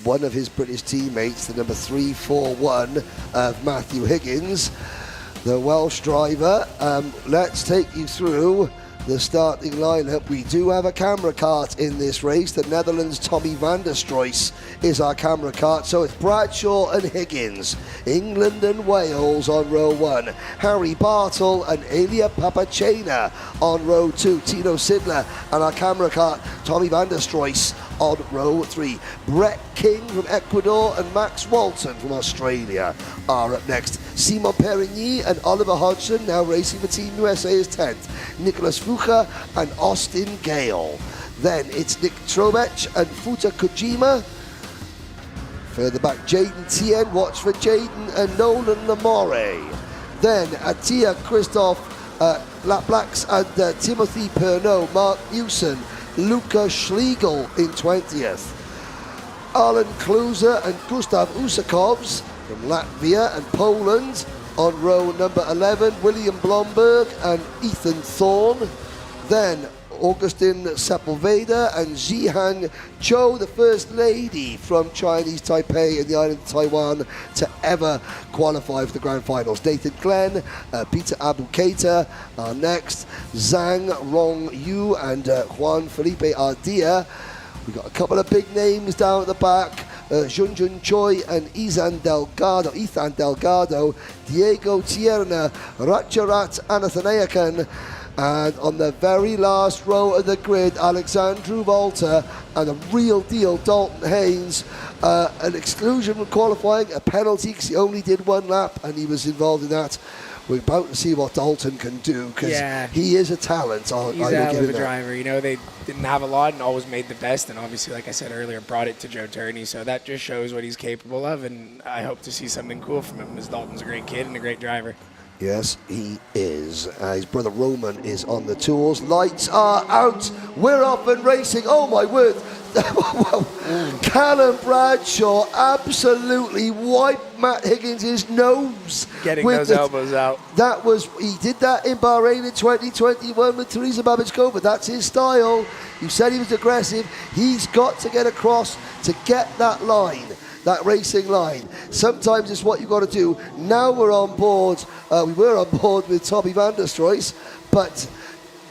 one of his British teammates, the number 341 of Matthew Higgins, the Welsh driver. Let's take you through the starting lineup. We do have a camera cart in this race. The Netherlands' Tommy van der Stroys is our camera cart. So it's Bradshaw and Higgins. England and Wales on row 1. Harry Bartle and Elia Papachena on row 2. Tino Sidler and our camera cart, Tommy van der Stroys, on row 3. Brett King from Ecuador and Max Walton from Australia are up next. Simon Perigny and Oliver Hodgson now racing for Team USA is 10th. Nicholas Fucha and Austin Gale. Then it's Nick Trobech and Futa Kojima. Further back, Jaden Tien, watch for Jaden and Nolan Lamore. Then Attia Christoph Laplax and Timothy Pernot, Mark Newson, Luca Schlegel in 20th. Alan Kluser and Gustav Usakovs from Latvia and Poland on row number 11. William Blomberg and Ethan Thorne. Then Augustin Sepulveda and Zhihang Zhou, the First Lady from Chinese Taipei and the island of Taiwan to ever qualify for the Grand Finals. Nathan Glenn, Peter Abu Keita are next. Zhang Rong Yu and Juan Felipe Ardea. We've got a couple of big names down at the back. Junjun Choi and Ethan Delgado, Diego Tierna, Ratcharat Anathanayakan. And on the very last row of the grid, Alexandru Volta and a real deal Dalton Haynes. An exclusion from qualifying, a penalty because he only did one lap and he was involved in that. We're about to see what Dalton can do because he is a talent. He's a hell of a driver. You know, they didn't have a lot and always made the best, and obviously, like I said earlier, brought it to Joe Turney. So that just shows what he's capable of, and I hope to see something cool from him, as Dalton's a great kid and a great driver. Yes, he is. His brother Roman is on the tools. Lights are out. We're off and racing. Oh my word. Callum Bradshaw absolutely wiped Matt Higgins' nose. Getting those elbows out. He did that in Bahrain in 2021 with Teresa Babichkova. That's his style. You said he was aggressive. He's got to get across to get that line. That racing line. Sometimes it's what you've got to do. Now we're on board. We were on board with Tommy van der Stroys, but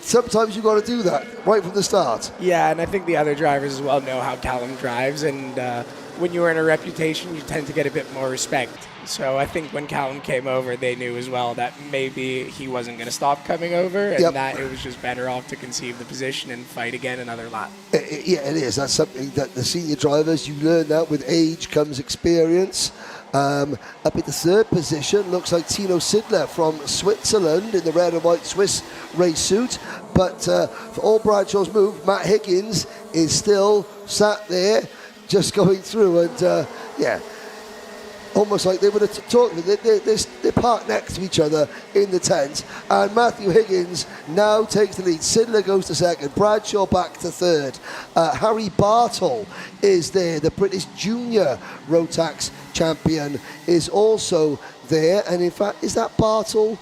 sometimes you've got to do that right from the start. Yeah, and I think the other drivers as well know how Callum drives, and when you earn a reputation, you tend to get a bit more respect. So I think when Callum came over, they knew as well that maybe he wasn't going to stop coming over, and that it was just better off to concede the position and fight again another lap. Yeah, it is. That's something that the senior drivers, you learn that with age comes experience. Up at the third position, looks like Tino Sidler from Switzerland in the red and white Swiss race suit. But for all Bradshaw's move, Matt Higgins is still sat there, just going through, and almost like they would have talked. They're parked next to each other in the tent, and Matthew Higgins now takes the lead. Sidler goes to second, Bradshaw back to third. Harry Bartle is there, the British junior Rotax champion is also there, and in fact, is that Bartle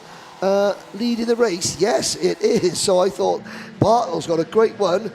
leading the race? Yes, it is. So I thought Bartle's got a great run.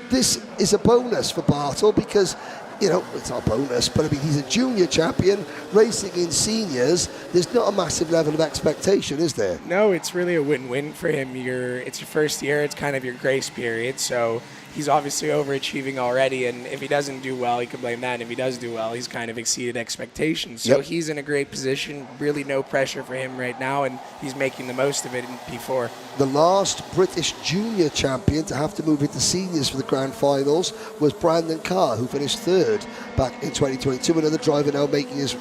This is a bonus for Bartle because, you know, it's not a bonus, but I mean, he's a junior champion racing in seniors. There's not a massive level of expectation, is there? No, it's really a win-win for him. It's your first year. It's kind of your grace period. So he's obviously overachieving already, and if he doesn't do well, he can blame that. And if he does do well, he's kind of exceeded expectations. So he's in a great position. Really no pressure for him right now, and he's making the most of it in P4. The last British junior champion to have to move into seniors for the Grand Finals was Brandon Carr, who finished third back in 2022. Another driver now making his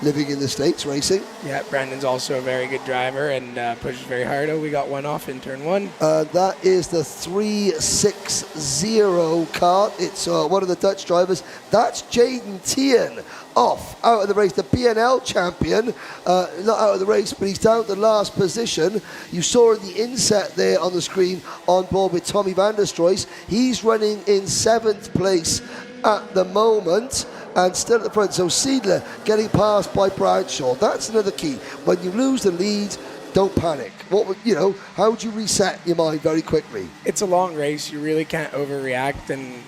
living in the States racing. Yeah, Brandon's also a very good driver and pushes very hard. Oh, we got one off in turn one. That is the 360 cart. It's one of the Dutch drivers. That's Jaden Tien off out of the race, the BNL champion, not out of the race, but he's down to the last position. You saw in the inset there on the screen on board with Tommy van der Stroys. He's running in 7th place at the moment and still at the front. So Seidler getting passed by Bradshaw. That's another key. When you lose the lead, don't panic. How would you reset your mind very quickly? It's a long race. You really can't overreact, and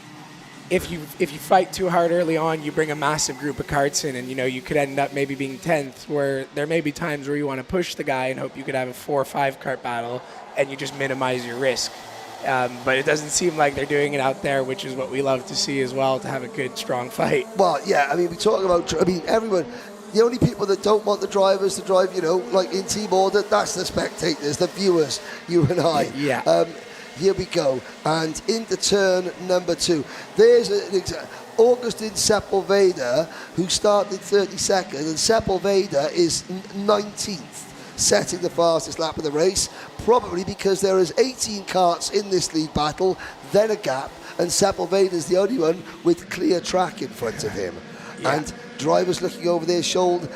if you fight too hard early on, you bring a massive group of carts in, and you could end up maybe being 10th. Where there may be times where you want to push the guy and hope you could have a 4 or 5 cart battle, and you just minimize your risk. But it doesn't seem like they're doing it out there, which is what we love to see as well, to have a good, strong fight. Well, yeah, I mean, we talk about, everyone, the only people that don't want the drivers to drive, like in team order, that's the spectators, the viewers, you and I. Yeah. Here we go. And into turn number 2. There's Augustin Sepulveda, who started 32nd, and Sepulveda is 19th, setting the fastest lap of the race, probably because there is 18 karts in this lead battle, then a gap, and Sepulveda is the only one with clear track in front of him. Yeah. And drivers looking over their shoulder.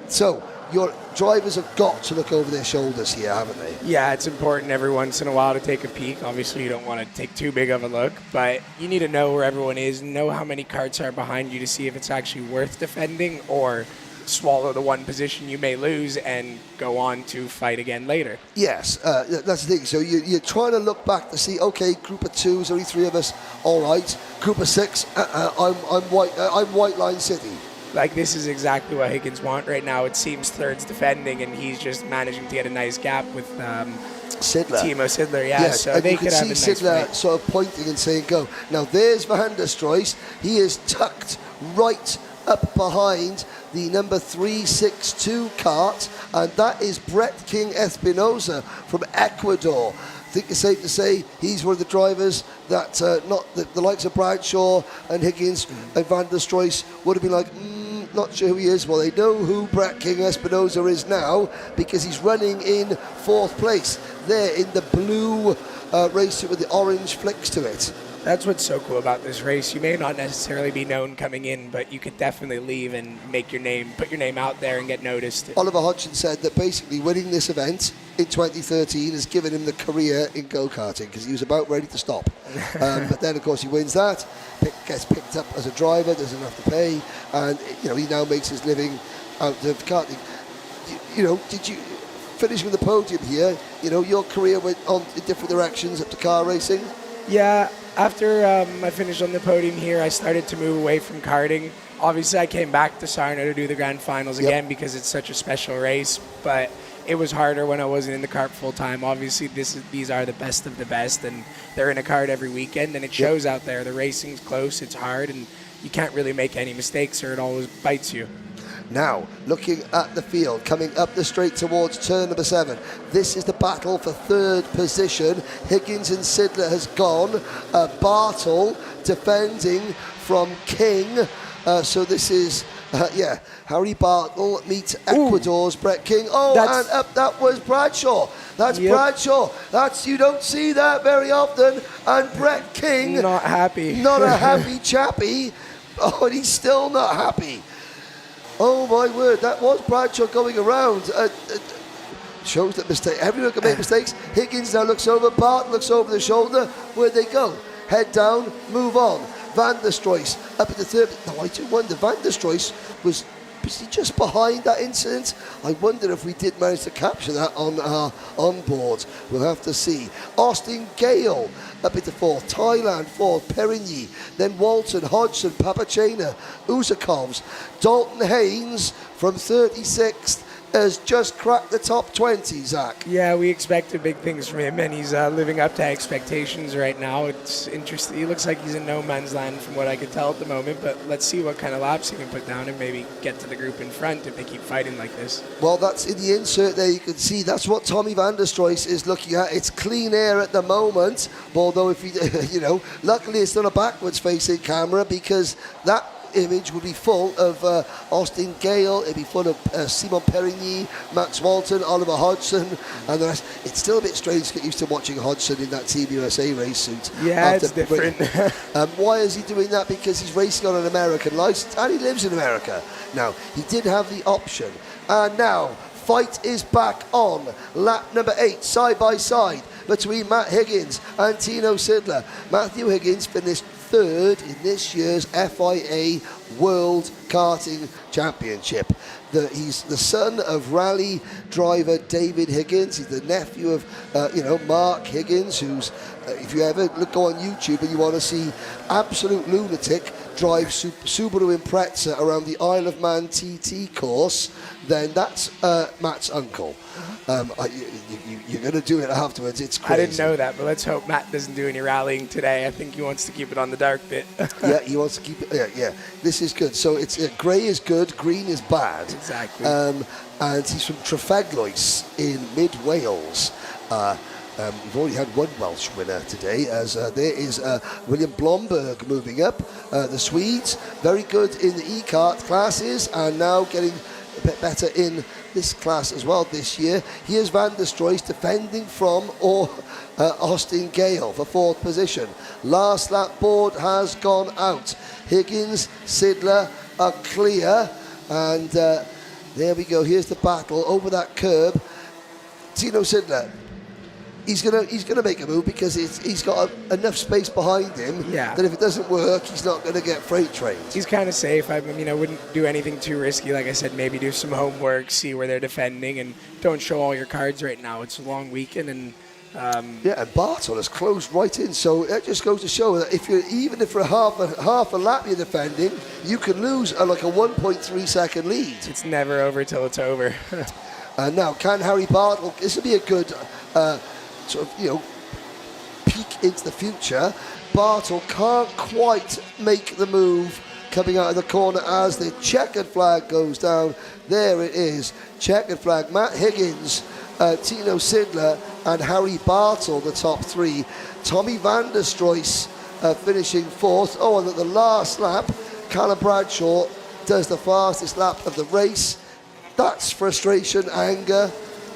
So your drivers have got to look over their shoulders here, haven't they? Yeah, it's important every once in a while to take a peek. Obviously, you don't want to take too big of a look, but you need to know where everyone is, know how many karts are behind you to see if it's actually worth defending, or swallow the one position you may lose and go on to fight again later. Yes, that's the thing. So you're trying to look back to see, okay, group of 2, there's only 3 of us, all right. Group of 6, I'm White Line City. Like, this is exactly what Higgins want right now. It seems third's defending, and he's just managing to get a nice gap with Sidler. Timo Sidler, yeah. Yes, so and they you could can have see a nice Sidler fight. sort of pointing and saying, go. Now, there's Van der Stroys. He is tucked right up behind the number 362 kart, and that is Brett King Espinosa from Ecuador. I think it's safe to say he's one of the drivers that not the likes of Bradshaw and Higgins and Van der Stroys would have been like, not sure who he is. Well, they know who Brett King Espinosa is now, because he's running in 4th place there in the blue racesuit with the orange flicks to it. That's what's so cool about this race. You may not necessarily be known coming in, but you could definitely leave and make your name, put your name out there and get noticed. Oliver Hodgson said that basically winning this event in 2013 has given him the career in go-karting, because he was about ready to stop. But then, of course, he wins that, gets picked up as a driver, there's enough to pay, and he now makes his living out of karting. Did you finish with the podium here? Your career went on in different directions up to car racing. Yeah, after I finished on the podium here, I started to move away from karting. Obviously, I came back to Sarno to do the grand finals again because it's such a special race, but it was harder when I wasn't in the kart full time. Obviously, these are the best of the best, and they're in a kart every weekend, and it shows out there. The racing's close, it's hard, and you can't really make any mistakes or it always bites you. Now, looking at the field, coming up the straight towards turn number 7. This is the battle for 3rd position. Higgins and Sidler has gone. Bartle defending from King. So this is, Harry Bartle meets Ecuador's Brett King. And up that was Bradshaw. That's Bradshaw. You don't see that very often. And Brett King. Not happy. Not a happy chappy. Oh, and he's still not happy. Oh my word, that was Bradshaw going around. Shows that everyone can make mistakes. Higgins now looks over, Bart looks over the shoulder. Where'd they go? Head down, move on. Van der Stroys up at the 3rd. Now I do wonder, Van der Stroys was he just behind that incident? I wonder if we did manage to capture that on our onboard. We'll have to see. Austin Gale up into 4th. Thailand 4th. Perigny. Then Walton, Hodgson, Papachena, Uzakovs. Dalton Haynes from 36th has just cracked the top 20, Zach. Yeah, we expected big things from him, and he's living up to expectations right now. It's interesting. He looks like he's in no man's land from what I can tell at the moment, but let's see what kind of laps he can put down and maybe get to the group in front if they keep fighting like this. Well, that's in the insert there. You can see that's what Tommy van der Stroys is looking at. It's clean air at the moment, although if you, luckily it's not a backwards-facing camera, because that image would be full of Austin Gale, it'd be full of Simon Perigny, Max Walton, Oliver Hodgson, and the rest. It's still a bit strange to get used to watching Hodgson in that Team USA race suit. Yeah, it's different. Why is he doing that? Because he's racing on an American license, and he lives in America. Now, he did have the option, and now fight is back on. Lap number 8, side by side between Matt Higgins and Tino Sidler. Matthew Higgins finished third in this year's FIA World Karting Championship. He's the son of rally driver David Higgins. He's the nephew of, Mark Higgins, who's, if you ever go on YouTube and you want to see absolute lunatic drive Subaru Impreza around the Isle of Man TT course, then that's Matt's uncle. You're going to do it afterwards. It's crazy. I didn't know that, but let's hope Matt doesn't do any rallying today. I think he wants to keep it on the dark bit. Yeah, he wants to keep it. Yeah. This is good. So it's grey is good, green is bad. Exactly. And he's from Trefegloes in mid-Wales. We've already had one Welsh winner today, as there is William Blomberg moving up. The Swedes, very good in the e-kart classes, and now getting a bit better in this class as well this year. Here's Van der Stroys defending from Austin Gale for fourth position. Last lap board has gone out. Higgins, Sidler are clear, and there we go. Here's the battle over that curb. Tino Sidler, he's gonna make a move because he's got enough space behind him that if it doesn't work, he's not going to get freight trained. He's kind of safe. I wouldn't do anything too risky. Like I said, maybe do some homework, see where they're defending, and don't show all your cards right now. It's a long weekend, and and Bartle has closed right in, so that just goes to show that even if for half a lap you're defending, you can lose like a 1.3 second lead. It's never over till it's over. And now, can Harry Bartle? This will be a good peek into the future. Bartle can't quite make the move coming out of the corner as the checkered flag goes down. There it is, checkered flag. Matt Higgins, Tino Sidler and Harry Bartle, the top three. Tommy van der Stroys finishing fourth. And at the last lap, Callum Bradshaw does the fastest lap of the race. That's frustration, anger.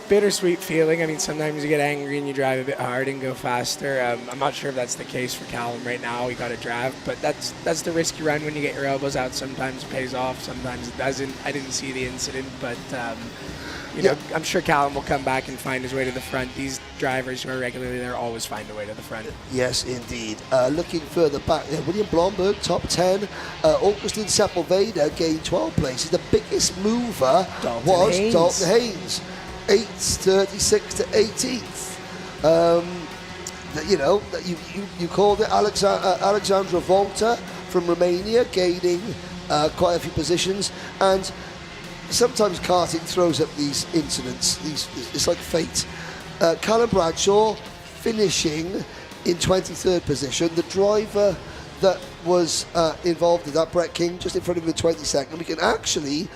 Bittersweet feeling. Sometimes you get angry and you drive a bit hard and go faster. I'm not sure if that's the case for Callum right now. He got a draft, but that's the risk you run when you get your elbows out. Sometimes it pays off, sometimes it doesn't. I didn't see the incident, but I'm sure Callum will come back and find his way to the front. These drivers who are regularly there always find a way to the front. Yes, indeed. Looking further back, William Blomberg, top 10. Augustin Sepulveda gained 12 places. The biggest mover was Dalton Haynes. 8th, 36 to 18th. You called it Alexandra Volta from Romania gaining quite a few positions, and sometimes karting throws up these incidents. It's like fate. Callum Bradshaw finishing in 23rd position. The driver that was involved in that, Brett King, just in front of him in 22nd. We can actually